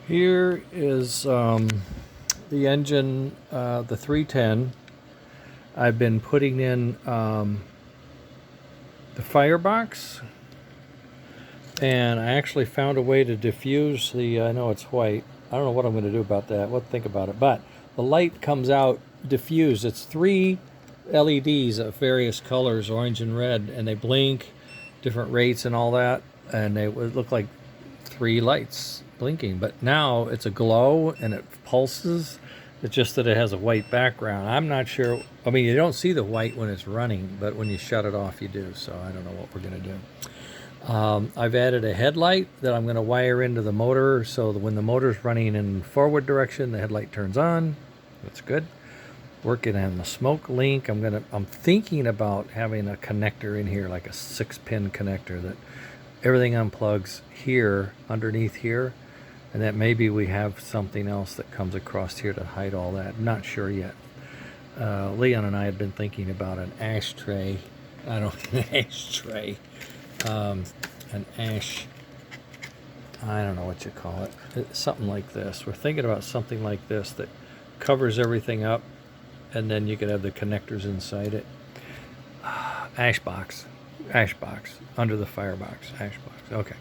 Here is the engine, the 310. I've been putting in the firebox, and I actually found a way to diffuse the, I know it's white. I don't know what I'm going to do about that. What think about it. But the light comes out diffused. It's three LEDs of various colors, orange and red, and they blink different rates and all that. And they would look like three lights blinking. But now it's a glow and it pulses. It's just that it has a white background. I'm not sure. I mean, you don't see the white when it's running, but when you shut it off, you do. So I don't know what we're going to do. I've added a headlight that I'm going to wire into the motor so that when the motor's running in forward direction, the headlight turns on. That's good. Working on the smoke link. I'm thinking about having a connector in here, like a 6-pin connector that everything unplugs here, underneath here, and that maybe we have something else that comes across here to hide all that. I'm not sure yet. Leon and I have been thinking about an ashtray. An ash, I don't know what you call it. It's something like this. We're thinking about something like this that covers everything up, and then you could have the connectors inside it. Ash box, under the firebox, ash box. Okay.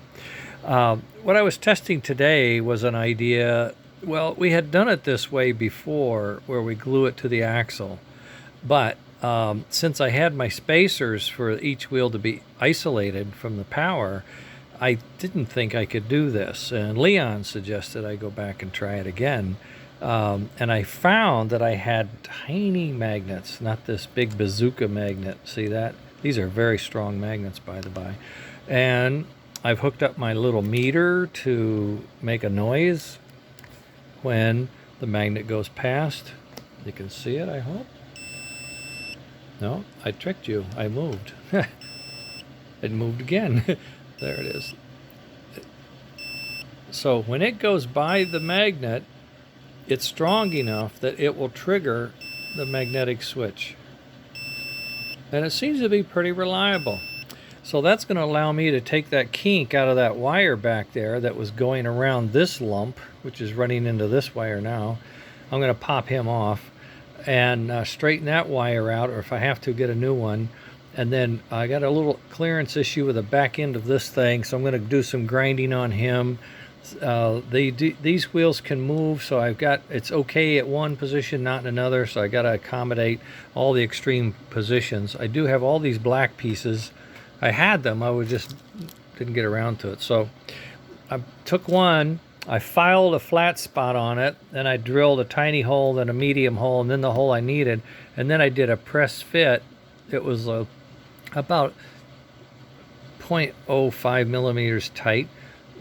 What I was testing today was an idea. Well, we had done it this way before, where we glue it to the axle, but since I had my spacers for each wheel to be isolated from the power, I didn't think I could do this. And Leon suggested I go back and try it again. And I found that I had tiny magnets, not this big bazooka magnet. See that? These are very strong magnets, by the by. And I've hooked up my little meter to make a noise when the magnet goes past. You can see it, I hope. No, I tricked you. I moved. It moved again. There it is. So when it goes by the magnet, it's strong enough that it will trigger the magnetic switch. And it seems to be pretty reliable. So that's going to allow me to take that kink out of that wire back there that was going around this lump, which is running into this wire now. I'm going to pop him off and straighten that wire out, or if I have to, get a new one. And then I got a little clearance issue with the back end of this thing, so I'm going to do some grinding on him. These wheels can move, so it's okay at one position, not in another, so I got to accommodate all the extreme positions. I do have all these black pieces. I had them, didn't get around to it. So I took one, I filed a flat spot on it, then I drilled a tiny hole, then a medium hole, and then the hole I needed, and then I did a press fit. It was about 0.05 millimeters tight,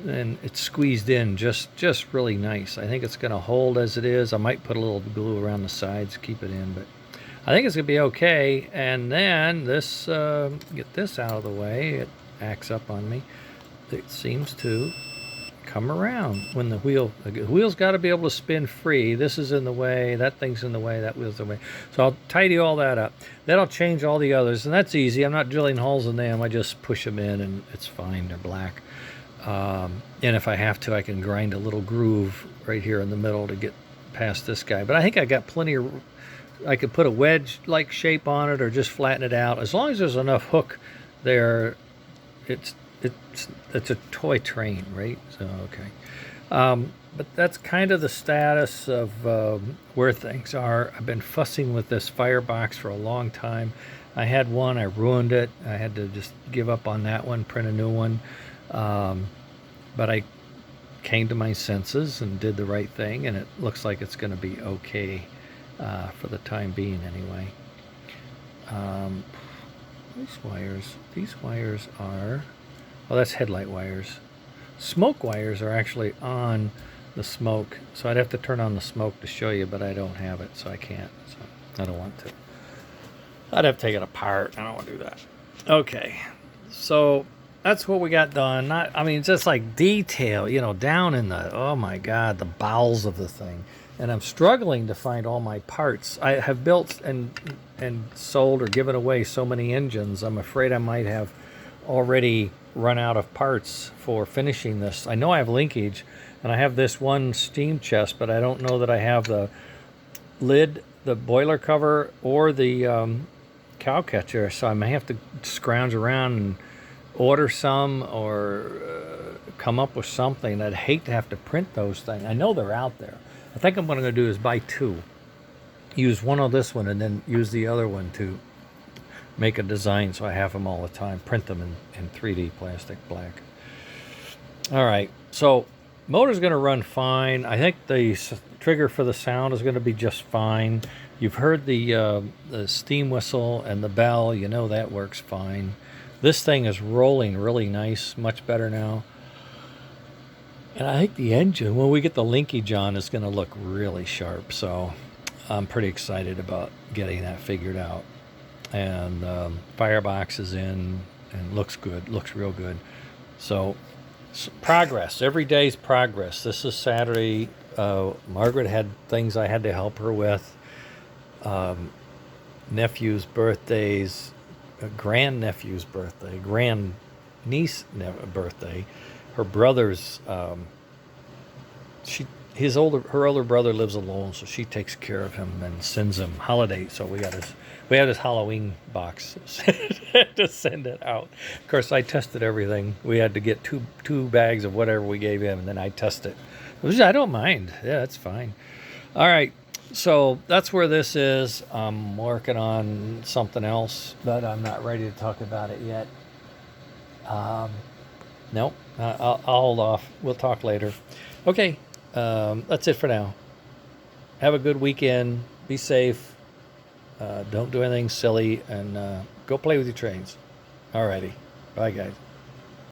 and it's squeezed in just really nice. I think it's going to hold as it is. I might put a little glue around the sides to keep it in, but I think it's going to be okay. And then this, get this out of the way. It acts up on me. It seems to come around when the wheel's got to be able to spin free. This is in the way, that thing's in the way, that wheel's in the way. So I'll tidy all that up. Then I'll change all the others, and that's easy. I'm not drilling holes in them. I just push them in, and it's fine. They're black. And if I have to, I can grind a little groove right here in the middle to get past this guy. But I think I got plenty of, I could put a wedge-like shape on it or just flatten it out. As long as there's enough hook there, it's a toy train, right? So, okay. But that's kind of the status of where things are. I've been fussing with this firebox for a long time. I had one, I ruined it. I had to just give up on that one, print a new one. But I came to my senses and did the right thing, and it looks like it's going to be okay for the time being anyway. These wires are, well, that's headlight wires. Smoke wires are actually on the smoke, so I'd have to turn on the smoke to show you, but I don't have it, so I can't. So I don't want to. I'd have to take it apart. I don't want to do that. Okay, so that's what we got done. Just like detail, down in the, oh my God, the bowels of the thing. And I'm struggling to find all my parts. I have built and sold or given away so many engines. I'm afraid I might have already run out of parts for finishing this. I know I have linkage, And I have this one steam chest, but I don't know that I have the lid, the boiler cover, or the cow catcher, so I may have to scrounge around and order some, or come up with something. I'd hate to have to print those things. I know they're out there. I think I'm going to do is buy two. Use one on this one and then use the other one to make a design so I have them all the time. Print them in 3D plastic black. All right, so motor's going to run fine. I think the trigger for the sound is going to be just fine. You've heard the steam whistle and the bell. You know that works fine. This thing is rolling really nice, much better now. And I think the engine, when we get the linkage on, is going to look really sharp. So I'm pretty excited about getting that figured out. And firebox is in and looks good, looks real good. So progress, every day's progress. This is Saturday. Margaret had things I had to help her with. Nephew's birthdays, grandnephew's birthday, grandniece birthday. Her brother's her older brother lives alone, so she takes care of him and sends him holidays. So we have this Halloween box to send it out. Of course, I tested everything. We had to get two bags of whatever we gave him, and then I test it. I don't mind. Yeah, that's fine. All right. So that's where this is. I'm working on something else, but I'm not ready to talk about it yet. Nope. I'll hold off. We'll talk later. Okay. That's it for now. Have a good weekend. Be safe. Don't do anything silly, and go play with your trains. Alrighty. Bye, guys.